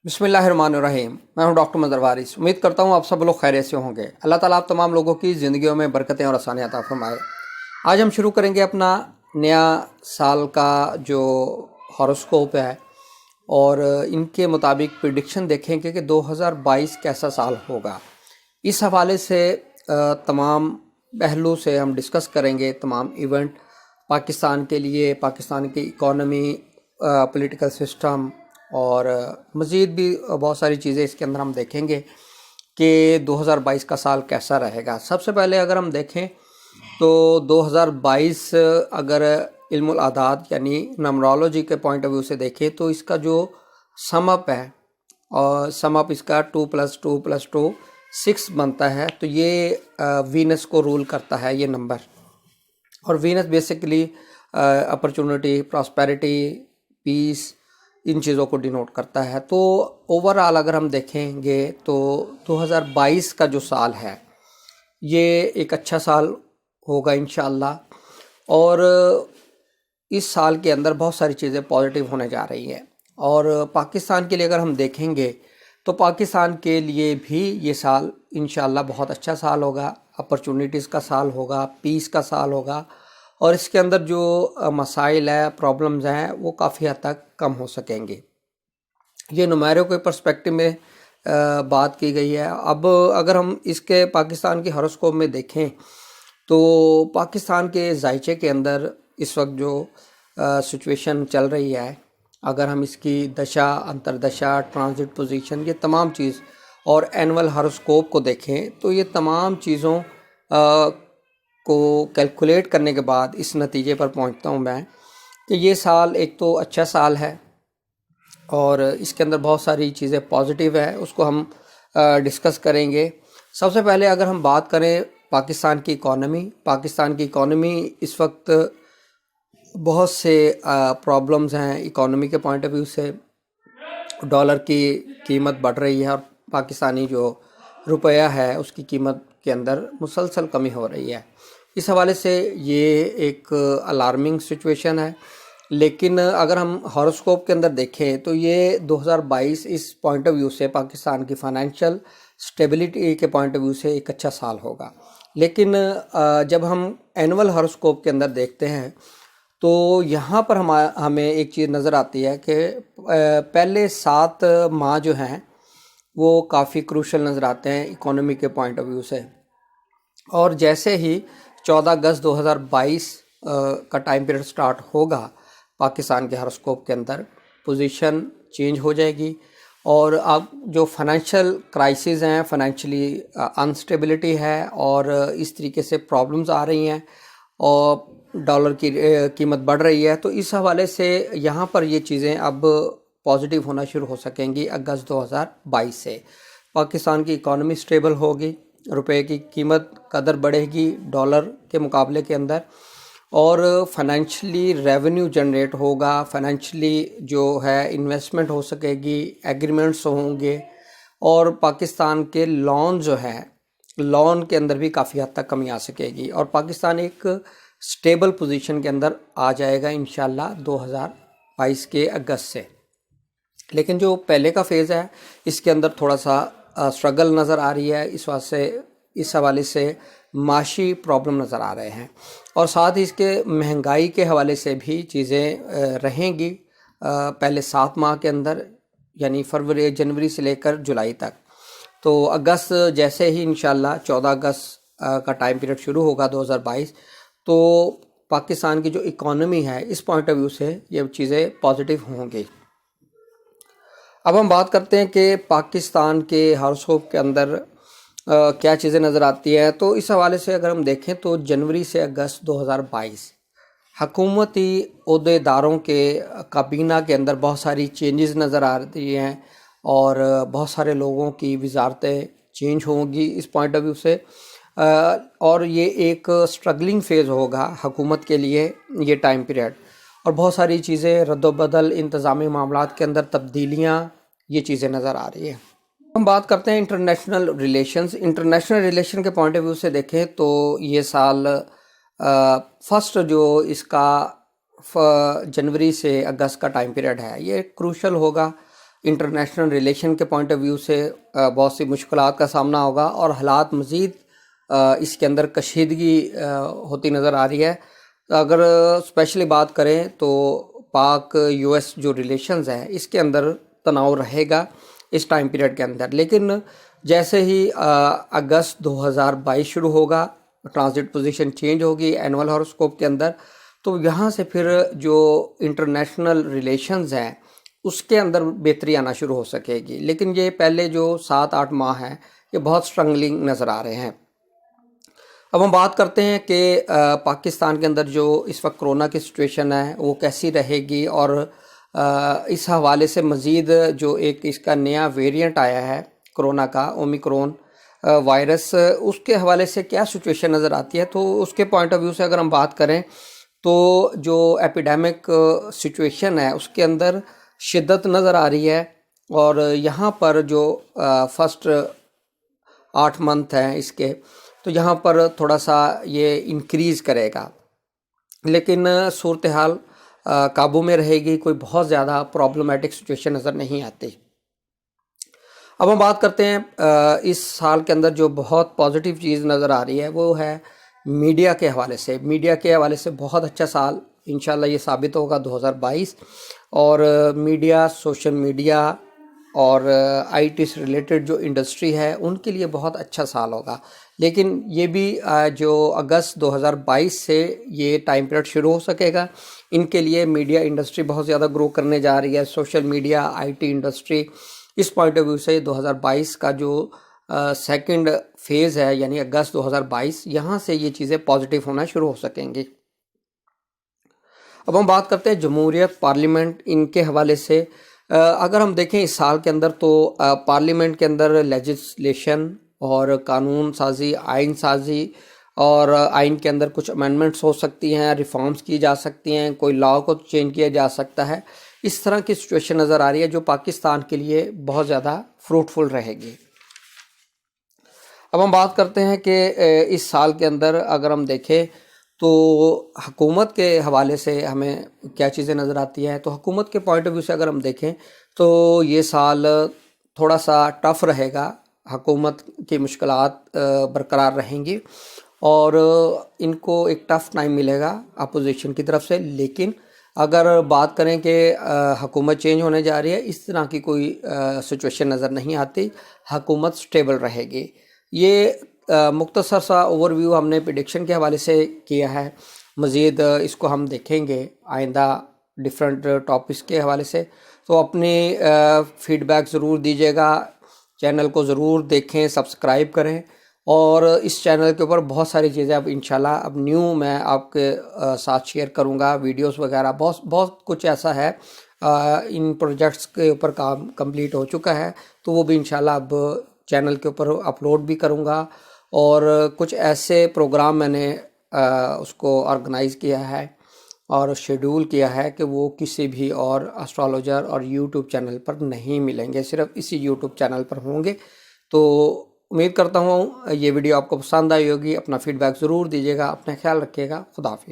बिस्मिल्लाहिर्रहमानिर्रहीम। मैं हूं डॉक्टर मदर वारिस। उम्मीद करता हूं आप सब लोग खैरियत से होंगे। अल्लाह ताला आप तमाम लोगों की ज़िंदगियों में बरकतें और आसानियां अता फरमाए। आज हम शुरू करेंगे अपना नया साल का जो हॉरोस्कोप है और इनके मुताबिक प्रिडिक्शन देखेंगे कि 2022 कैसा साल होगा। इस हवाले से तमाम पहलू से हम डिस्कस करेंगे तमाम इवेंट पाकिस्तान के लिए, पाकिस्तान की इकॉनमी, पॉलिटिकल सिस्टम और मज़ीद भी बहुत सारी चीज़ें इसके अंदर हम देखेंगे कि 2022 का साल कैसा रहेगा। सबसे पहले अगर हम देखें तो 2022 अगर इल्मुल आदाद यानी नंबरोलॉजी के पॉइंट ऑफ व्यू से देखें तो इसका जो समअप है और समअप इसका 2+2+2 6 बनता है। तो ये वीनस को रूल करता है ये नंबर, और Venus basically opportunity, prosperity, peace, इन चीज़ों को डिनोट करता है। तो ओवरऑल अगर हम देखेंगे तो 2022 का जो साल है ये एक अच्छा साल होगा इंशाअल्लाह। और इस साल के अंदर बहुत सारी चीज़ें पॉजिटिव होने जा रही हैं। और पाकिस्तान के लिए अगर हम देखेंगे तो पाकिस्तान के लिए भी ये साल इंशाअल्लाह बहुत अच्छा साल होगा, अपॉर्चुनिटीज़ का साल होगा, पीस का साल होगा, और इसके अंदर जो मसाइल है, प्रॉब्लम्स हैं, वो काफ़ी हद तक कम हो सकेंगे। ये नुमेरों के पर्सपेक्टिव में बात की गई है। अब अगर हम इसके पाकिस्तान के हॉरोस्कोप में देखें तो पाकिस्तान के जायचे के अंदर इस वक्त जो सिचुएशन चल रही है, अगर हम इसकी दशा, अंतरदशा, ट्रांजिट पोजीशन, ये तमाम चीज़ और एनुअल हॉरोस्कोप को देखें तो ये तमाम चीज़ों को कैलकुलेट करने के बाद इस नतीजे पर पहुंचता हूं मैं कि ये साल एक तो अच्छा साल है और इसके अंदर बहुत सारी चीज़ें पॉजिटिव है, उसको हम डिस्कस करेंगे। सबसे पहले अगर हम बात करें पाकिस्तान की इकॉनमी इस वक्त बहुत से प्रॉब्लम्स हैं इकॉनमी के पॉइंट ऑफ व्यू से। डॉलर की कीमत बढ़ रही है और पाकिस्तानी जो रुपया है उसकी कीमत के अंदर मुसलसल कमी हो रही है। इस हवाले से ये एक अलार्मिंग सिचुएशन है। लेकिन अगर हम हॉरोस्कोप के अंदर देखें तो ये 2022 इस पॉइंट ऑफ व्यू से पाकिस्तान की फाइनेंशियल स्टेबिलिटी के पॉइंट ऑफ व्यू से एक अच्छा साल होगा। लेकिन जब हम एनुअल हॉरोस्कोप के अंदर देखते हैं तो यहाँ पर हमें एक चीज़ नज़र आती है कि पहले 7 माह जो हैं वो काफ़ी क्रूशल नज़र आते हैं इकोनॉमी के पॉइंट ऑफ व्यू से। और जैसे ही 14 अगस्त 2022 का टाइम पीरियड स्टार्ट होगा पाकिस्तान के हॉरोस्कोप के अंदर पोजीशन चेंज हो जाएगी। और अब जो फाइनेंशियल क्राइसिस हैं, फाइनेंशियली अनस्टेबिलिटी है और इस तरीके से प्रॉब्लम्स आ रही हैं और डॉलर की कीमत बढ़ रही है, तो इस हवाले से यहाँ पर ये चीज़ें अब पॉजिटिव होना शुरू हो सकेंगी। अगस्त 2022 से पाकिस्तान की इकॉनमी स्टेबल होगी, रुपए की कीमत कदर बढ़ेगी डॉलर के मुकाबले के अंदर, और फाइनेंशियली रेवेन्यू जनरेट होगा, फाइनेंशियली जो है इन्वेस्टमेंट हो सकेगी, एग्रीमेंट्स होंगे, और पाकिस्तान के लोन जो है लोन के अंदर भी काफ़ी हद तक कमी आ सकेगी और पाकिस्तान एक स्टेबल पोजीशन के अंदर आ जाएगा इंशाल्लाह 2022 के अगस्त से। लेकिन जो पहले का फेज़ है इसके अंदर थोड़ा सा स्ट्रगल नज़र आ रही है। इस हवाले से माशी प्रॉब्लम नज़र आ रहे हैं और साथ ही इसके महंगाई के हवाले से भी चीज़ें रहेंगी पहले 7 माह के अंदर, यानी जनवरी से लेकर जुलाई तक। तो अगस्त जैसे ही इंशाल्लाह 14 अगस्त का टाइम पीरियड शुरू होगा 2022, तो पाकिस्तान की जो इकॉनमी है इस पॉइंट ऑफ व्यू से ये चीज़ें पॉजिटिव होंगी। अब हम बात करते हैं कि पाकिस्तान के हॉरोस्कोप के अंदर क्या चीज़ें नज़र आती हैं। तो इस हवाले से अगर हम देखें तो जनवरी से अगस्त 2022 हकूमती ओहदेदारों के काबीना के अंदर बहुत सारी चेंजेस नज़र आ रही हैं और बहुत सारे लोगों की वजारतें चेंज होंगी इस पॉइंट ऑफ व्यू से। और ये एक स्ट्रगलिंग फ़ेज़ होगा हुकूमत के लिए ये टाइम पीरियड, और बहुत सारी चीज़ें रद्द-बदल, इंतज़ामी मामलात के अंदर तब्दीलियाँ, ये चीज़ें नज़र आ रही हैं। हम बात करते हैं इंटरनेशनल रिलेशन के पॉइंट ऑफ व्यू से देखें तो ये साल फर्स्ट जो इसका जनवरी से अगस्त का टाइम पीरियड है ये क्रूशल होगा انٹرنیشنل ریلیشن کے پوائنٹ آف ویو سے بہت سی مشکلات کا سامنا ہوگا اور حالات مزید اس کے اندر کشیدگی ہوتی نظر آ رہی ہے. اگر اسپیشلی بات کریں تو پاک یو ایس جو ریلیشنز ہیں اس کے اندر تناؤ رہے گا اس ٹائم پیریڈ کے اندر. لیکن جیسے ہی اگست 2022 شروع ہوگا، ٹرانزٹ پوزیشن چینج ہوگی اینول ہاروسکوپ کے اندر، تو یہاں سے پھر جو انٹرنیشنل ریلیشنز ہیں اس کے اندر بہتری آنا شروع ہو سکے گی. لیکن یہ پہلے جو 7-8 ماہ ہیں یہ بہت اسٹرگلنگ نظر آ رہے ہیں. اب ہم بات کرتے ہیں کہ پاکستان کے اندر جو اس وقت کرونا کی سچویشن ہے وہ کیسی رہے گی، اور اس حوالے سے مزید جو ایک اس کا نیا ویریئنٹ آیا ہے کرونا کا، اومیکرون وائرس، اس کے حوالے سے کیا سچویشن نظر آتی ہے. تو اس کے پوائنٹ آف ویو سے اگر ہم بات کریں تو جو ایپیڈیمک سچویشن ہے اس کے اندر شدت نظر آ رہی ہے، اور یہاں پر جو فرسٹ 8 منتھ ہیں اس کے، تو یہاں پر تھوڑا سا یہ انکریز کرے گا، لیکن صورتحال قابو میں رہے گی، کوئی بہت زیادہ پرابلمیٹک سچویشن نظر نہیں آتی. اب ہم بات کرتے ہیں اس سال کے اندر جو بہت پازیٹیو چیز نظر آ رہی ہے وہ ہے میڈیا کے حوالے سے. میڈیا کے حوالے سے بہت اچھا سال انشاءاللہ یہ ثابت ہوگا 2022، اور میڈیا، سوشل میڈیا اور آئی ٹی سے ریلیٹڈ جو انڈسٹری ہے ان کے لیے بہت اچھا سال ہوگا. لیکن یہ بھی جو اگست 2022 سے یہ ٹائم پیریڈ شروع ہو سکے گا، ان کے لیے میڈیا انڈسٹری بہت زیادہ گرو کرنے جا رہی ہے. Social media, I T industry, اس پوائنٹ آف ویو سے 2022 کا جو سیکنڈ فیز ہے یعنی اگست 2022، یہاں سے یہ چیزیں پازیٹیو ہونا شروع ہو سکیں گی. اب ہم بات کرتے ہیں جمہوریت، پارلیمنٹ، ان کے حوالے سے. اگر ہم دیکھیں اس سال کے اندر تو پارلیمنٹ کے اندر لیجسلیشن اور قانون سازی، آئین سازی، اور آئین کے اندر کچھ امینڈمنٹس ہو سکتی ہیں، ریفارمز کی جا سکتی ہیں، کوئی لا کو چینج کیا جا سکتا ہے. اس طرح کی سچویشن نظر آ رہی ہے جو پاکستان کے لیے بہت زیادہ فروٹفل رہے گی. اب ہم بات کرتے ہیں کہ اس سال کے اندر اگر ہم دیکھیں تو حکومت کے حوالے سے ہمیں کیا چیزیں نظر آتی ہیں. تو حکومت کے پوائنٹ آف ویو سے اگر ہم دیکھیں تو یہ سال تھوڑا سا ٹف رہے گا، حکومت کی مشکلات برقرار رہیں گی اور ان کو ایک ٹف ٹائم ملے گا اپوزیشن کی طرف سے. لیکن اگر بات کریں کہ حکومت چینج ہونے جا رہی ہے، اس طرح کی کوئی سچویشن نظر نہیں آتی، حکومت سٹیبل رہے گی. یہ مختصر سا اوور ویو ہم نے پریڈکشن کے حوالے سے کیا ہے. مزید اس کو ہم دیکھیں گے آئندہ ڈیفرنٹ ٹاپکس کے حوالے سے. تو اپنی فیڈ بیک ضرور دیجیے گا، چینل کو ضرور دیکھیں، سبسکرائب کریں، اور اس چینل کے اوپر بہت ساری چیزیں اب انشاءاللہ اب نیو میں آپ کے ساتھ شیئر کروں گا، ویڈیوز وغیرہ بہت کچھ ایسا ہے. ان پروجیکٹس کے اوپر کام کمپلیٹ ہو چکا ہے، تو وہ بھی انشاءاللہ اب چینل کے اوپر اپلوڈ بھی کروں گا. اور کچھ ایسے پروگرام میں نے اس کو آرگنائز کیا ہے اور شیڈول کیا ہے کہ وہ کسی بھی اور اسٹرالوجر اور یوٹیوب چینل پر نہیں ملیں گے، صرف اسی یوٹیوب چینل پر ہوں گے. تو امید کرتا ہوں یہ ویڈیو آپ کو پسند آئی ہوگی. اپنا فیڈ بیک ضرور دیجیے گا. اپنا خیال رکھیے گا. خدا حافظ.